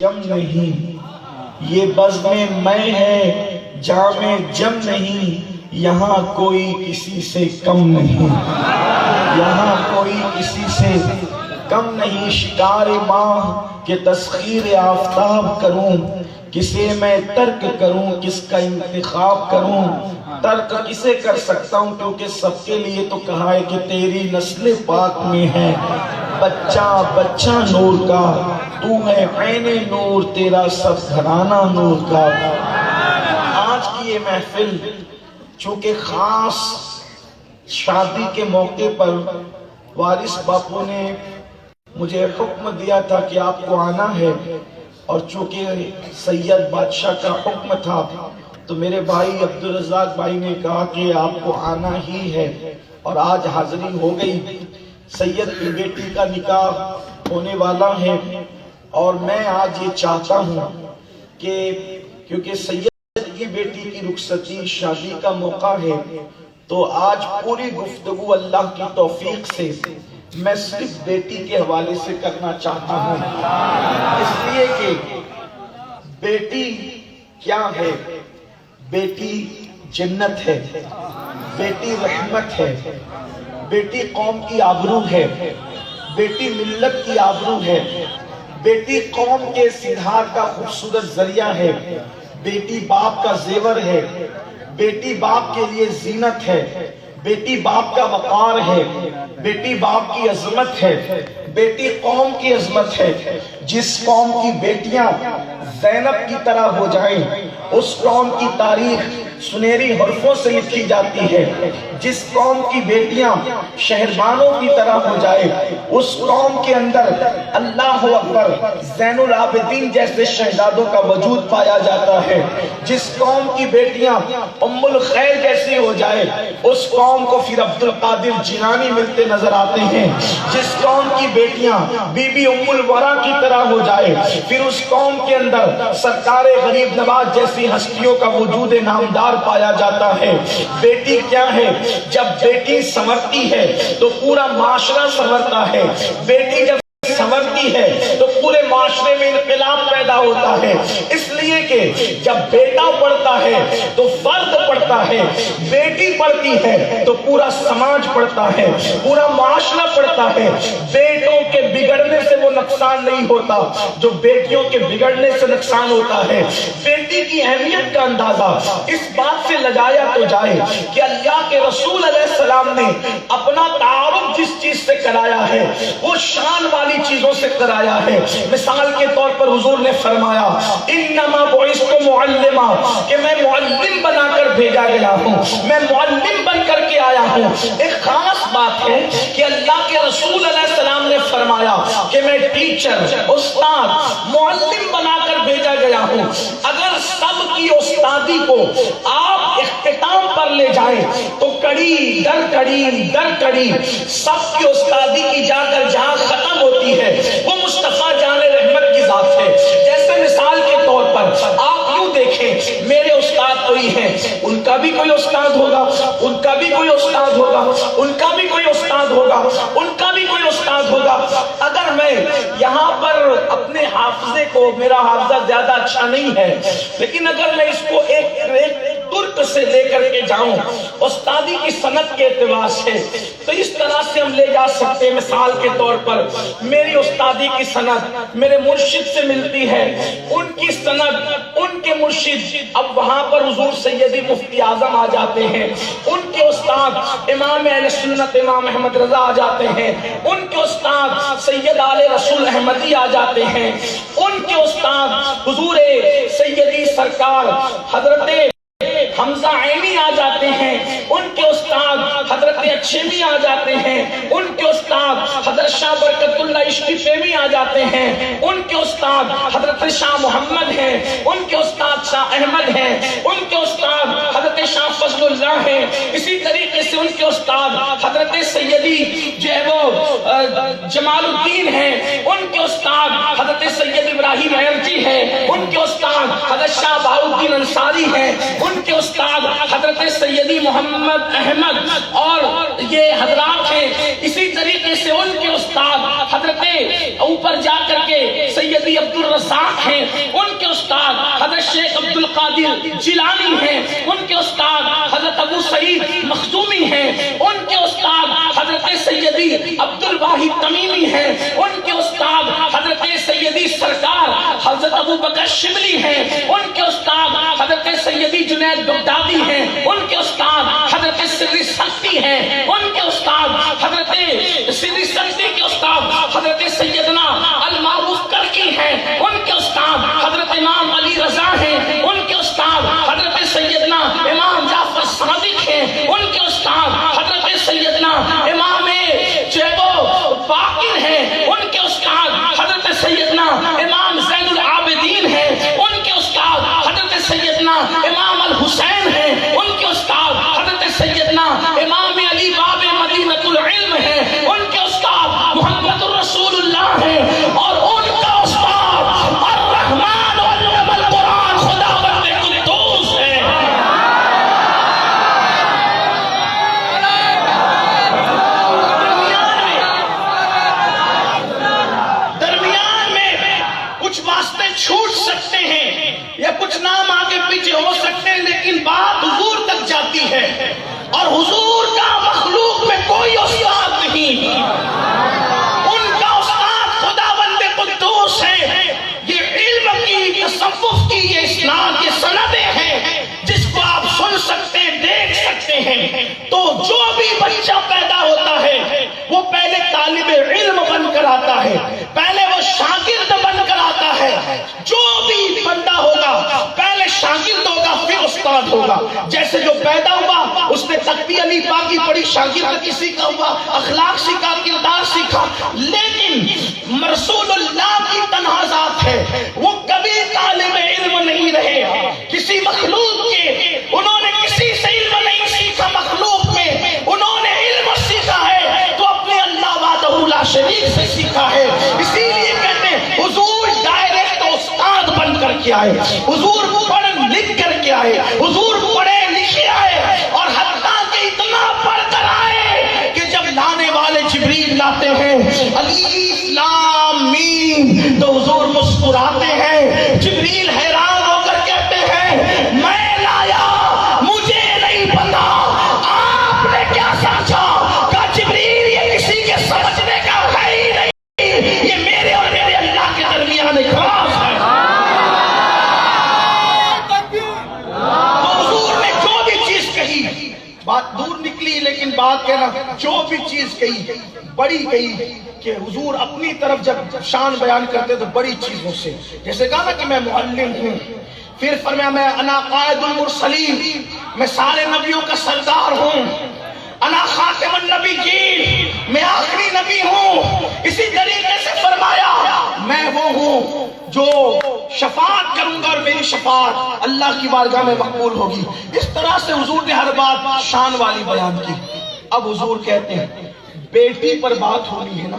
جم نہیں، یہ بزم میں ہے جام جم نہیں، یہاں کوئی کسی سے کم نہیں، یہاں کوئی کسی سے کم نہیں۔ شکار ماہ کے تسخیر آفتاب کروں، کسے میں ترک کروں، کس کا انتخاب کروں؟ ترک کسے کر سکتا ہوں، کیونکہ سب کے لیے تو کہا ہے کہ تیری نسل پاک میں ہے بچہ بچہ نور کا، تو ہے عین نور، تیرا سب گھرانہ نور کا۔ آج کی یہ محفل چونکہ خاص شادی کے موقع پر وارث باپو نے مجھے حکم دیا تھا کہ آپ کو آنا ہے، اور چونکہ سید بادشاہ کا حکم تھا تو میرے بھائی عبدالرزاق بھائی نے کہا کہ آپ کو آنا ہی ہے، اور آج حاضری ہو گئی۔ سید کی بیٹی کا نکاح ہونے والا ہے، اور میں آج یہ چاہتا ہوں کہ کیونکہ سید کی بیٹی کی رخصتی شادی کا موقع ہے، تو آج پوری گفتگو اللہ کی توفیق سے میں صرف بیٹی کے حوالے سے کرنا چاہتا ہوں، اس لیے کہ بیٹی کیا ہے؟ بیٹی جنت ہے، بیٹی رحمت ہے، بیٹی قوم کی آبرو ہے، بیٹی ملت کی آبرو ہے، بیٹی قوم کے ازدہار کا خوبصورت ذریعہ ہے، بیٹی باپ کا زیور ہے، بیٹی باپ کے لیے زینت ہے، بیٹی باپ کا وقار ہے، بیٹی باپ کی عظمت ہے، بیٹی قوم کی عظمت ہے۔ جس قوم کی بیٹیاں زینب کی طرح ہو جائیں، اس قوم کی تاریخ سنہری حرفوں سے لکھی جاتی ہے۔ جس قوم کی بیٹیاں شہربانوں کی طرح ہو جائے، اس قوم کے اندر اللہ اکبر زین العابدین جیسے شہزادوں کا وجود پایا جاتا ہے۔ جس قوم کی بیٹیاں ام الخیر جیسی ہو جائے، اس قوم کو پھر عبد القادر جیلانی ملتے نظر آتے ہیں۔ جس قوم کی بیٹیاں بی بی ام الورا کی طرح ہو جائے، پھر اس قوم کے اندر سرکار غریب نواز جیسی ہستیوں کا وجود نامدار پایا جاتا ہے۔ بیٹی کیا ہے؟ جب بیٹی سنورتی ہے تو پورا معاشرہ سنورتا ہے، بیٹی جب سنورتی ہے تو پورے معاشرے میں انقلاب پیدا ہوتا ہے۔ اس لیے کہ جب بیٹا پڑھتا ہے تو فرد پڑھتا ہے، بیٹی پڑھتی ہے تو پورا سماج پڑھتا ہے، پورا معاشرہ پڑھتا ہے۔ بیٹوں کے بگڑنے سے وہ نقصان نہیں ہوتا جو بیٹیوں کے بگڑنے سے نقصان ہوتا ہے۔ بیٹی کی اہمیت کا اندازہ اس بات سے لگایا تو جائے کہ اللہ کے رسول علیہ السلام نے اپنا تعارف جس چیز سے کرایا ہے وہ شان والی چیزوں سے کرایا ہے۔ مثال کے طور پر حضور نے فرمایا انما بعثت معلما، کہ میں معلم بنا کر بھیجا گیا ہوں، میں معلم بن کر کے آیا ہوں۔ ایک خاص بات ہے کہ اللہ کے رسول علیہ السلام نے فرمایا کہ میں ٹیچر، استاد، معلم بنا کر بھیجا گیا ہوں۔ اگر سب کی استادی کو آپ اختتام پر لے جائیں تو کڑی در کڑی در کڑی سب کی استادی کی جا کر جہاں ختم ہوتی ہے وہ مصطفیٰ جان رحمت کی ذات ہے۔ جیسے مثال کے طور پر آپ یوں دیکھیں، میرے استاد کوئی ہیں، ان کا بھی کوئی استاد ہوگا، ان کا بھی کوئی استاد ہوگا، ان کا بھی کوئی استاد ہوگا، ان کا بھی کوئی استاد ہوگا۔ اگر میں یہاں پر اپنے حافظے کو، میرا حافظہ زیادہ اچھا نہیں ہے لیکن اگر میں اس کو ایک ترک سے لے کر کے جاؤں استادی کی سند کے اعتبار سے، تو اس طرح سے ہم لے جا سکتے ہیں۔ مثال کے طور پر میری استادی کی سند میرے مرشد سے ملتی ہے، ان کی سند ان کے مرشد، اب وہاں پر حضور سیدی مفتی اعظم آ جاتے ہیں، ان کے استاد امام اہل سنت امام احمد رضا آ جاتے ہیں، ان کے استاد سید آل رسول احمدی آ جاتے ہیں، ان کے استاد حضور سیدی سرکار حضرت حمزہ عینی آ جاتے ہیں، ان کے استاد حضرت اچھیمی آ جاتے ہیں، ان کے استاد حضرت شاہ برکت اللہ عشقی فیمی آ جاتے ہیں، ان کے استاد حضرت شاہ محمد ہیں، ان کے استاد شاہ احمد ہیں، ان کے استاد حضرت شاہ فضل اللہ ہیں۔ اسی طریقے سے ان کے استاد حضرت سیدی جو ہے وہ جمال الدین ہیں، ان کے استاد حضرت سید ابراہیم ایرجی ہیں، ان کے استاد حضرت شاہ بہاؤالدین انصاری ہیں، ان کے استاد حضرت حضرت سیدی محمد احمد اور یہ حضرات ہیں. اسی طریقے سے ان کے استاد حضرت اوپر جا کر کے سیدی عبد الرزاق ہیں، ان کے استاد حضرت شیخ عبد القادر جیلانی ہیں، ان کے استاد حضرت ابو سعید مخزومی ہیں، ان کے استاد حضرت سیدی عبد الواحد تمیمی ہیں، ان کے استاد حضرت سیدی سرکار حضرت ابو بکر شبلی ہیں، ان کے استاد حضرت سیدی جنید بغدادی ہیں، ان کے استاد حضرت سری سختی ہیں، ان کے استاد حضرت سری سختی کے استاد حضرت سیدنا المعروف کرکی ہیں، ان کے استاد حضرت امام علی رضا ہیں، ان کے استاد حضرت سیدنا امام جعفر صادق ہیں، ان کے استاد حضرت سیدنا امام باقر ہیں، ان کے استاد حضرت سیدنا امام زین العابدین ہیں، ان کے استاد حضرت سیدنا امام الحسین ہیں، ان کے استاد حضرت سیدنا امام علی باب مدینۃ العلم ہیں، ان کے استاد محمد الرسول اللہ ہیں، اور ان کا استاد الرحمن علم القرآن خداوند قدوس ہے. درمیان میں کچھ واسطے چھوٹ سکتے ہیں یا کچھ نام آگے پیچھے ہو سکتے ہیں، لیکن بات حضور تک جاتی ہے، اور حضور کا مخلوق میں کوئی استاد نہیں، ان کا استاد خداوند قدوس ہے. یہ علم کی، تصوف کی یہ اسناد، یہ سندیں ہیں جس کو آپ سن سکتے ہیں، دیکھ سکتے ہیں. تو جو بھی بچہ پیدا ہوتا ہے وہ پہلے طالب علم بن کر آتا ہے، پہلے وہ شاگرد بن کر آتا ہے. جو بھی بندہ ہوگا پہلے شاگرد ہوگا پھر استاد ہوگا. جیسے جو پیدا ہوا اس نے تقوی علی پاکی پڑھی، شاگرد کسی کا ہوا، اخلاق سیکھا، کردار سیکھا. لیکن رسول اللہ کی تنہا ذات ہے، وہ کبھی طالب علم نہیں رہے. کسی مخلوق کے انہوں نے کسی سے علم نہیں سیکھا، مخلوق میں انہوں نے علم سیکھا ہے تو اپنے اللہ وحدہ لا شریک سے سیکھا ہے. اسی لیے کہتے ہیں حضور ڈائریکٹ استاد بن کر کے آئے، حضور پڑھ لکھ کر کے آئے، حضور پڑھے لکھے آئے، اور حتیٰ کہ اتنا پڑھ کر آئے کہ جب لانے والے جبریل لاتے ہیں الف لام میم تو حضور مسکراتے ہیں. جبریل حیران ہو کر کہتے ہیں میں لایا، مجھے نہیں پتا آپ نے کیا سمجھا. کہا جبریل یہ کسی کے سمجھنے کا ہے ہی نہیں، یہ میرے اور میرے اللہ کے درمیان ایک راز ہے. تو حضور نے جو بھی چیز کہی، بات دور نکلی لیکن بات کہنا، جو بھی چیز کہی بڑی کہی کہ حضور اپنی طرف جب شان بیان کرتے تو بڑی چیزوں سے، جیسے کہا نا کہ میں معلم ہوں، پھر فرمایا میں انا قائد المرسلین، میں سارے نبیوں کا سردار ہوں، انا خاتم النبیین، میں آخری نبی ہوں. اسی طریقے سے فرمایا میں وہ ہوں جو شفاعت کروں گا اور میری شفاعت اللہ کی بارگاہ میں مقبول ہوگی. اس طرح سے حضور نے ہر بات شان والی بیان کی. اب حضور کہتے ہیں بیٹی پر بات ہونی ہے نا،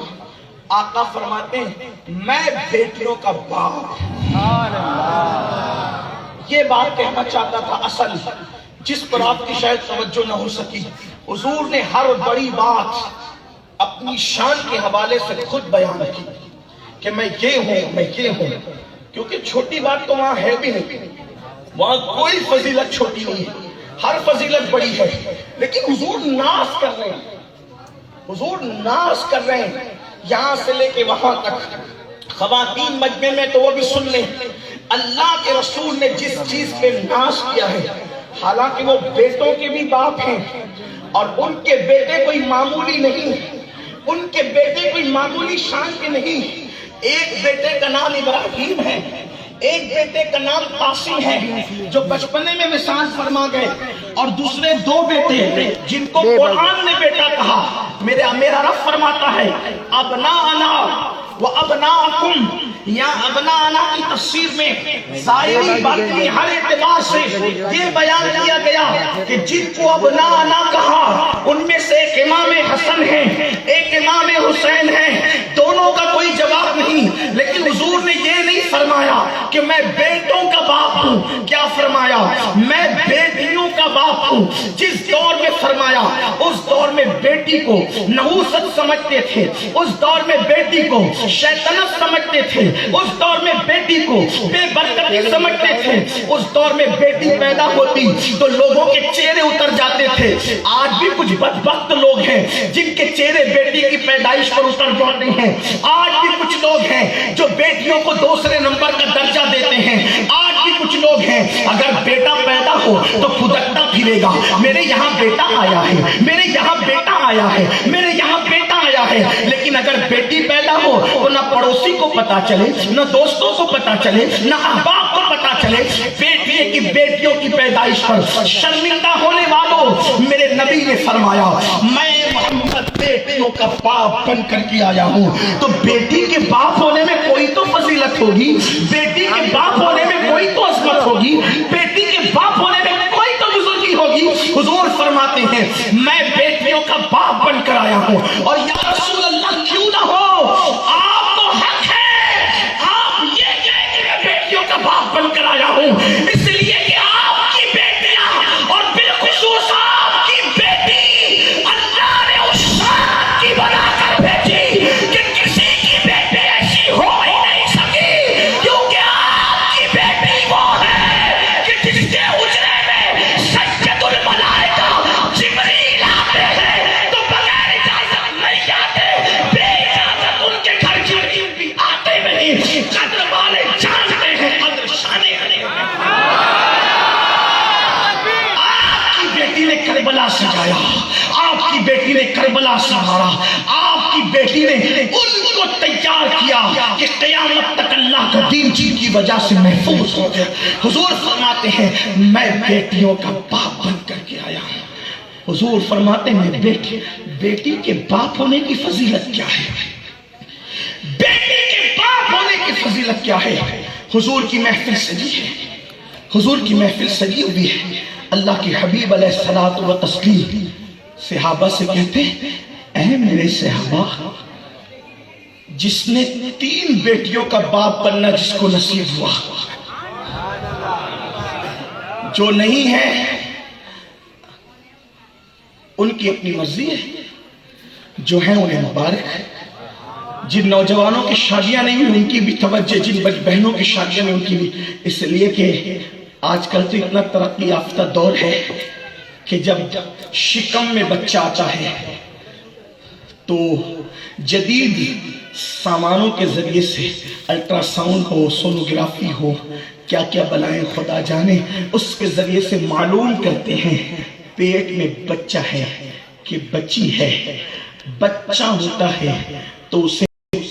آقا فرماتے ہیں میں بیٹیوں کا باپ. یہ بات کہنا چاہتا تھا اصل، جس پر آپ کی شاید توجہ نہ ہو سکی. حضور نے ہر بڑی بات اپنی شان کے حوالے سے خود بیان کی کہ میں یہ ہوں، میں یہ ہوں. کیونکہ چھوٹی بات تو وہاں ہے بھی نہیں، وہاں کوئی فضیلت چھوٹی نہیں ہے، ہر فضیلت بڑی ہے. لیکن حضور ناز کر رہے ہیں، حضور ناز کر رہے ہیں یہاں سے لے کے وہاں تک. خواتین مجمع میں تو وہ بھی سن لیں اللہ کے رسول نے جس چیز پہ ناز کیا ہے. حالانکہ وہ بیٹوں کے بھی باپ ہیں اور ان کے بیٹے کوئی معمولی نہیں، ان کے بیٹے کوئی معمولی شان کے نہیں. ایک بیٹے کا نام ابراہیم ہے، ایک بیٹے کا نام قاسم ہے جو بچپنے میں وصال فرما گئے، اور دوسرے دو بیٹے جن کو قرآن نے بیٹا کہا. میرا رب فرماتا ہے ابناءنا و ابناءکم، یا ابناءنا کی تفسیر میں ظاہری باطنی ہر اعتبار سے یہ بیان کیا گیا کہ جن کو ابناءنا کہا ان میں سے ایک امام حسن ہے، ایک امام حسین ہے، دونوں کا کوئی جواب نہیں. لیکن حضور نے یہ نہیں فرمایا کہ میں بیٹوں کا باپ ہوں. کیا فرمایا؟ میں بیٹیوں کا باپ ہوں. جس دور میں فرمایا اس دور میں بیٹی کو نحوست سمجھتے تھے, اس دور میں بیٹی کو شیطنت سمجھتے تھے, اس دور میں بیٹی کو بے برکتی سمجھتے تھے, اس دور میں بیٹی پیدا ہوتی تو لوگوں کے چہرے اتر جاتے تھے. آج بھی کچھ بدبخت لوگ ہیں جن کے چہرے بیٹی کی پیدائش پر اتر جاتے ہیں. آج بھی کچھ لوگ ہیں جو بیٹیوں کو دوسرے نمبر کا درجہ دیتے ہیں. آج بھی کچھ لوگ ہیں اگر بیٹا پیدا ہو تو پھدکتا پھرے گا, میرے یہاں بیٹا آیا ہے, میرے یہاں بیٹا آیا ہے, میرے یہاں بیٹا آیا ہے. لیکن اگر بیٹی پیدا ہو تو نہ پڑوسی کو پتا چلے, نہ دوستوں کو پتا چلے, نہ احباب کو پتا چلے. بیٹیوں کی پیدائش پر شرمندہ ہونے والوں, میرے نبی نے فرمایا میں محمد بیٹیوں کا باپ بن کر کے آیا ہوں. تو بیٹی کے باپ ہونے میں کوئی تو فضیلت ہوگی, بیٹی کے باپ ہونے میں کوئی تو عظمت ہوگی, بیٹی کے باپ ہونے میں کوئی تو بزرگی ہوگی. حضور فرماتے ہیں میں بیٹیوں کا باپ بن کر آیا ہوں. اور یا رسول اللہ کیوں نہ ہو, آپ کو حق ہے, آپ یہ کہیں کہ میں بیٹیوں کا باپ بن کر آیا ہوں, اس لیے کہ آپ کی بیٹیاں اور بالخصوص آپ کی بیٹی اللہ نے اس شان کی بنا کر بھیجی کہ کسی کی بیٹی ایسی ہو ہی نہیں سکی, کیونکہ آپ کی بیٹی وہ ہے کہ جس کے اجرے میں سید الملائکہ جبریل آتے ہیں تو بغیر اجازت نہیں آتے, بے اجازت ان کے گھر جبریل بھی آتے نہیں. قدر والے جانتے ہیں قدر شانے والے. آپ کی بیٹی نے کربلا سجایا, آپ کی بیٹی نے کربلا سنوارا, آپ کی بیٹی نے ان کو تیار کیا کہ قیامت تک اللہ کا دین جن کی وجہ سے محفوظ ہو جائے. حضور فرماتے ہیں میں بیٹیوں کا باپ بن کر کے آیا ہوں. حضور فرماتے ہیں بیٹی کے باپ ہونے کی فضیلت کیا ہے, بیٹی کے باپ ہونے کی فضیلت کیا ہے. حضور کی محفل سجی ہے, حضور کی محفل سجی ہوئی ہے. اللہ کے حبیب علیہ الصلوۃ والتسلیم صحابہ سے کہتے ہیں اے میرے صحابہ, جس نے 3 بیٹیوں کا باپ بننا جس کو نصیب ہوا, جو نہیں ہے ان کی اپنی مرضی ہے, جو ہیں انہیں مبارک. جن نوجوانوں کی شادیاں نہیں ہوئی ان کی بھی توجہ, جن بہنوں کی شادیاں نہیں ان کی بھی, اس لیے کہ آج کل تو اتنا ترقی یافتہ دور ہے کہ جب شکم میں بچہ آتا ہے تو جدید سامانوں کے ذریعے سے الٹرا ساؤنڈ ہو, سونوگرافی ہو, کیا کیا بلائیں خدا جانے, اس کے ذریعے سے معلوم کرتے ہیں پیٹ میں بچہ ہے کہ بچی ہے. بچہ ہوتا ہے تو اسے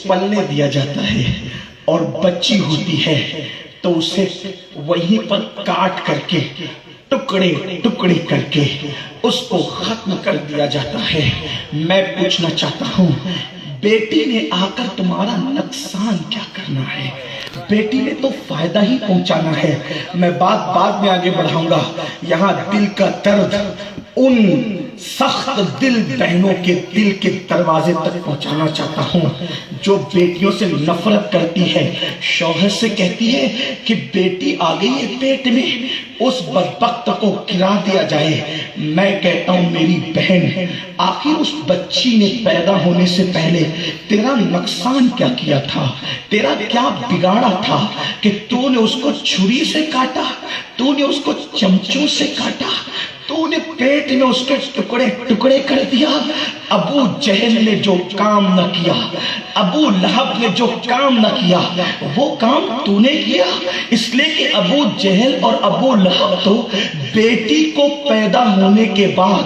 پلنے دیا جاتا ہے, اور بچی ہوتی ہے تو اسے وہیں پر کاٹ کر کے ٹکڑے ٹکڑے کر کے اس کو ختم کر دیا جاتا ہے. میں پوچھنا چاہتا ہوں بیٹی نے آ کر تمہارا نقصان کیا کرنا ہے, بیٹی نے تو فائدہ ہی پہنچانا ہے. میں بات بعد میں آگے بڑھاؤں گا. یہاں دل کا درد ان سخت دل بہنوں کے دل کے دروازے تک پہنچانا چاہتا ہوں جو بیٹیوں سے نفرت کرتی ہے, شوہر سے کہتی ہے کہ بیٹی آ گئی ہے پیٹ میں, اس بدبخت کو گرا دیا جائے. میں کہتا ہوں میری بہن, آخر اس بچی نے پیدا ہونے سے پہلے تیرا نقصان کیا کیا تھا, تیرا کیا بگاڑا تھا کہ تو نے اس کو چھری سے کاٹا, تو نے اس کو چمچوں سے کاٹا, تو نے پیٹ میں اس کے ٹکڑے ٹکڑے کر دیا. ابو جہل نے جو کام نہ کیا, ابو لہب نے جو کام نہ کیا, وہ کام تو نے کیا. اس لیے کہ ابو جہل اور ابو لہب تو بیٹی کو پیدا ہونے کے بعد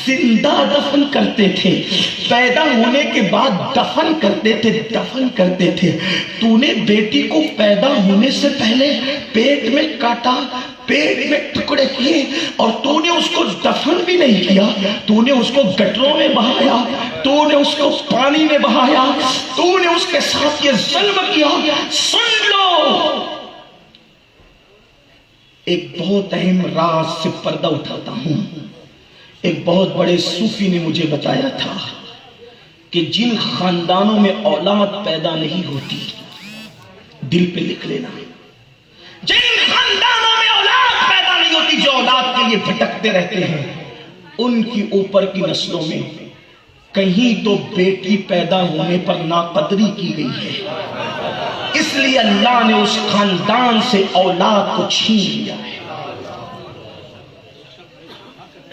زندہ دفن کرتے تھے, پیدا ہونے کے بعد دفن کرتے تھے. تو نے بیٹی کو پیدا ہونے سے پہلے پیٹ میں کاٹا, پیٹ میں ٹکڑے کیے, اور تو نے اس کو دفن بھی نہیں کیا, تو نے اس کو گٹروں میں بہایا, تو نے اس کو پانی میں بہایا, تو نے اس کے ساتھ یہ ظلم کیا. سن لو, ایک بہت اہم راز سے پردہ اٹھاتا ہوں. ایک بہت بڑے صوفی نے مجھے بتایا تھا کہ جن خاندانوں میں اولاد پیدا نہیں ہوتی, دل پہ لکھ لینا, جن خاندانوں میں اولاد پیدا نہیں ہوتی، جو اولاد کے لیے بھٹکتے رہتے ہیں، ان کی اوپر کی نسلوں میں کہیں تو بیٹی پیدا ہونے پر ناقدری کی گئی ہے، اس لیے اللہ نے اس خاندان سے اولاد کو چھین لیا ہے۔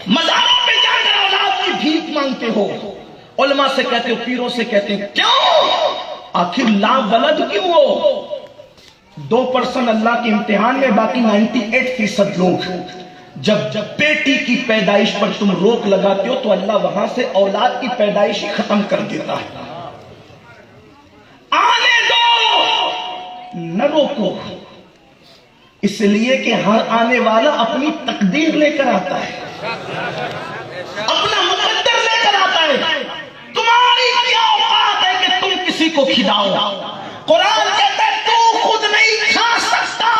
مزاروں پہ جا کر اولاد کی بھیک مانگتے ہو، علماء سے کہتے ہو، پیروں سے کہتے ہیں، کیوں؟ آخر لا ولد کیوں ہو؟ 2% اللہ کے امتحان میں، باقی 98% لوگ جب بیٹی کی پیدائش پر تم روک لگاتے ہو تو اللہ وہاں سے اولاد کی پیدائش ہی ختم کر دیتا ہے۔ آنے دو، نہ روکو، اس لیے کہ ہر آنے والا اپنی تقدیر لے کر آتا ہے، اپنا مقدر لے کر آتا ہے۔ تمہاری کیا اوقات ہے کہ تم کسی کو کھلاؤ؟ قرآن کہتا ہے تو خود نہیں کھا سکتا،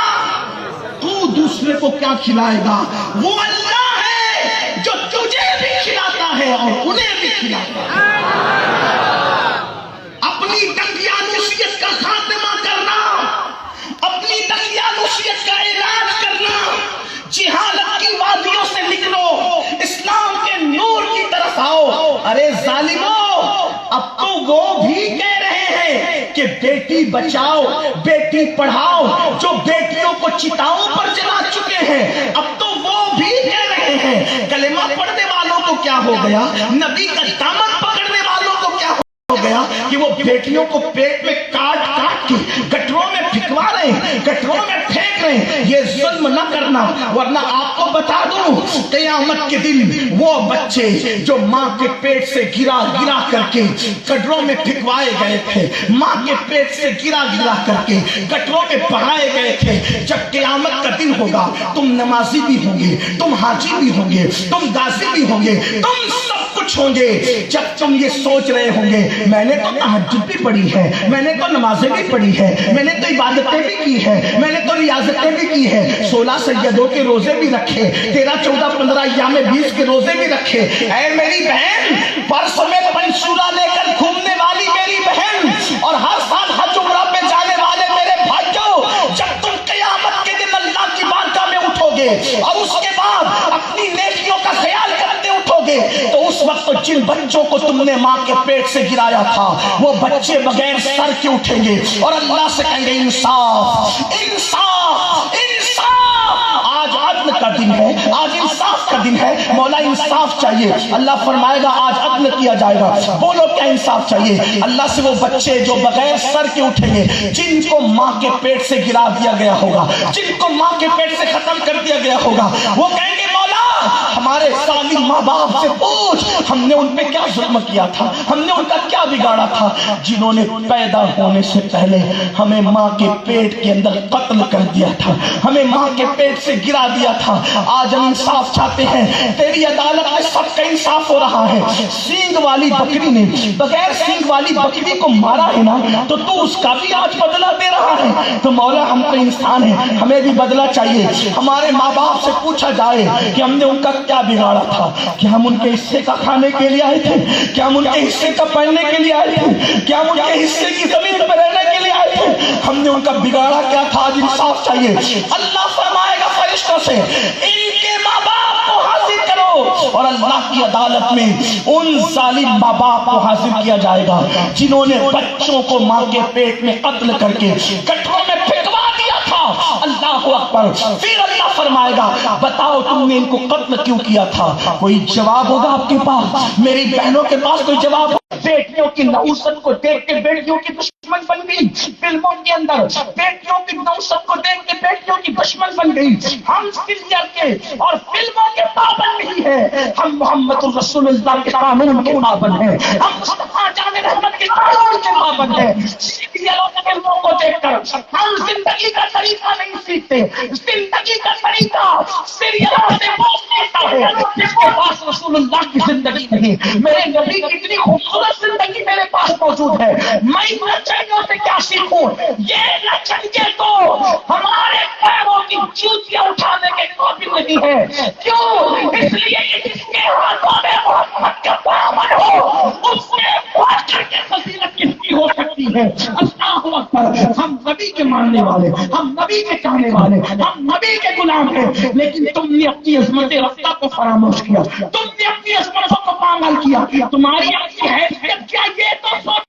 تو دوسرے کو کیا کھلائے گا؟ وہ اللہ ہے جو تجھے بھی کھلاتا ہے اور انہیں بھی کھلاتا ہے۔ اپنی دقیانوسیت کا خاتمہ کرنا، اپنی دقیانوسیت کا علاج کرنا، جہالت کی وادیوں سے نکلو، اسلام کے نور کی طرف آؤ۔ ارے ظالموں، اب تو وہ بھی کہہ رہے ہیں کہ بیٹی بچاؤ، بیٹی پڑھاؤ، جو بیٹیوں کو چتاؤں پر جلا چکے ہیں، اب تو وہ بھی کہہ رہے ہیں۔ کلمہ پڑھنے والوں کو کیا ہو گیا؟ نبی کا دامن پکڑنے والوں کو کیا ہو گیا کہ وہ بیٹیوں کو پیٹ میں کاٹ کاٹ کے گٹروں میں پھینکوا رہے ہیں، گٹروں میں پھینک رہے ہیں۔ یہ ظلم نہ کرنا، ورنہ آپ کو بتا دوں قیامت کے دن وہ بچے جو ماں کے پیٹ سے گرا گرا کر کے گٹروں میں پھینکوائے گئے تھے، ماں کے پیٹ سے گرا گرا کر کے گٹروں میں بہائے گئے تھے، جب قیامت کا دن ہوگا تم نمازی بھی ہوں گے، تم حاجی بھی ہوں گے، تم غازی بھی ہوں گے، تم سب کچھ ہوں گے۔ جب تم یہ سوچ رہے ہوں گے میں نے تو تہجد بھی پڑھی ہے، میں نے تو نمازیں بھی پڑھی ہے، میں نے تو عبادتیں بھی کی ہے، میں نے تو ریاضتیں بھی کی ہے، 16 سیدوں کے روزے بھی رکھے، 13 14 15 ایام 20 کے روزے بھی رکھے۔ اے میری بہن، پرسوں میں پنسورا لے کر گھومنے والی میری بہن اور ہر سال حج عمرہ پہ جانے والے میرے بھائیوں، جب تم قیامت کے دن اللہ کی بارگاہ میں اٹھو گے اور اس کے بعد اپنی نیکیوں کا خیال کرتے اٹھو گے، تو اس وقت جن بچوں کو تم نے ماں کے پیٹ سے گرایا تھا وہ بچے بغیر سر کے اٹھیں گے اور اللہ سے کہیں گے انصاف انصاف انصاف۔ آج عدل کا دن ہے، آج انصاف کا دن ہے، مولا انصاف چاہیے۔ اللہ فرمائے گا آج عدل کیا جائے گا، بولو کیا انصاف چاہیے؟ اللہ سے وہ بچے جو بغیر سر کے اٹھیں گے، جن کو ماں کے پیٹ سے گرا دیا گیا ہوگا، جن کو ماں کے پیٹ سے ختم کر دیا گیا ہوگا، وہ کہیں گے مولا ہمارے ظالم ماں باپ سے پوچھ ہم نے ان پہ کیا ظلم کیا تھا، ہم نے ان کا کیا بگاڑا تھا، جنہوں نے پیدا ہونے سے پہلے ہمیں ماں کے پیٹ کے اندر قتل کر دیا تھا، ہمیں ماں کے پیٹ سے گرا دیا تھا۔ آج ہم انصاف چاہتے ہیں، تیری عدالت میں سب کا انصاف ہو رہا ہے۔ سینگ والی بکری نے بغیر سینگ والی بکری کو مارا ہے نا، تو تو اس کا بھی آج بدلہ دے رہا ہے۔ تو مولا ہم تو انسان ہیں، ہمیں بھی بدلہ چاہیے۔ ہمارے ماں باپ سے پوچھا جائے کہ ہم نے ان کا کیا بگاڑا تھا، کیا ہم ان کے حصے کا کھانے کے لیے آئے تھے، کیا ہم ان کے حصے کا پہننے کے لیے آئے تھے، کیا ہم ان کے حصے کی زمین پر رہنے کے لیے آئے تھے، ہم نے ان کا بگاڑا کیا تھا؟ آج انصاف چاہیے۔ اللہ فرمائے گا فرشتوں سے ان کے ماں باپ کو حاضر کرو، اور اللہ کی عدالت میں ان ظالم ماں باپ کو حاضر کیا جائے گا جنہوں نے بچوں کو ماں کے پیٹ میں قتل کر کے گٹروں میں پھینکوا دیا تھا۔ اللہ اکبر۔ پھر اللہ فرمائے گا بتاؤ تم نے ان کو قتل کیوں کیا تھا؟ کوئی جواب ہوگا آپ کے پاس؟ میری بہنوں کے پاس کوئی جواب؟ بیٹیوں کی نحوست کو دیکھ کے بیٹیوں کی دشمن بن گئی، فلموں کے اندر بیٹیوں کی نحوست کو دیکھ کے بیٹیوں کی دشمن بن گئی۔ ہم سیریل کے اور فلموں کے پابند نہیں ہیں، ہم محمد رسول اللہ کے قانون کے پابند ہیں، ہم مصطفیٰ جان رحمت کے قانون کے پابند ہیں۔ سیریل اور فلموں کو دیکھ کر ہم زندگی کا طریقہ نہیں سیکھتے، زندگی کا طریقہ سیریلوں سے وہ سیکھتا ہے جس کے پاس رسول اللہ کی زندگی نہیں۔ میرے نبی کی اتنی خوبصورت زندگی میرے پاس موجود ہے، میں نچنیوں سے کیا سیکھوں؟ یہ نچنیے تو ہمارے پیروں کی جوتیاں اٹھانے کے قابل نہیں ہے۔ کیوں؟ اس لیے کہ جس کے ہاتھوں میں محمد کا دامن ہو اس سے بڑھ کر کے فضیلت کس کی ہو سکتی ہے۔ اللہ اکبر، ہم نبی کے ماننے والے، ہم نبی کے چاہنے والے، ہم نبی کے غلام ہیں، لیکن تم نے اپنی عظمت رفتہ کو فراموش کیا، تم نے اپنی عظمتوں کو پامال کیا، تمہاری اپنی حیثیت کیا یہ تو سوچ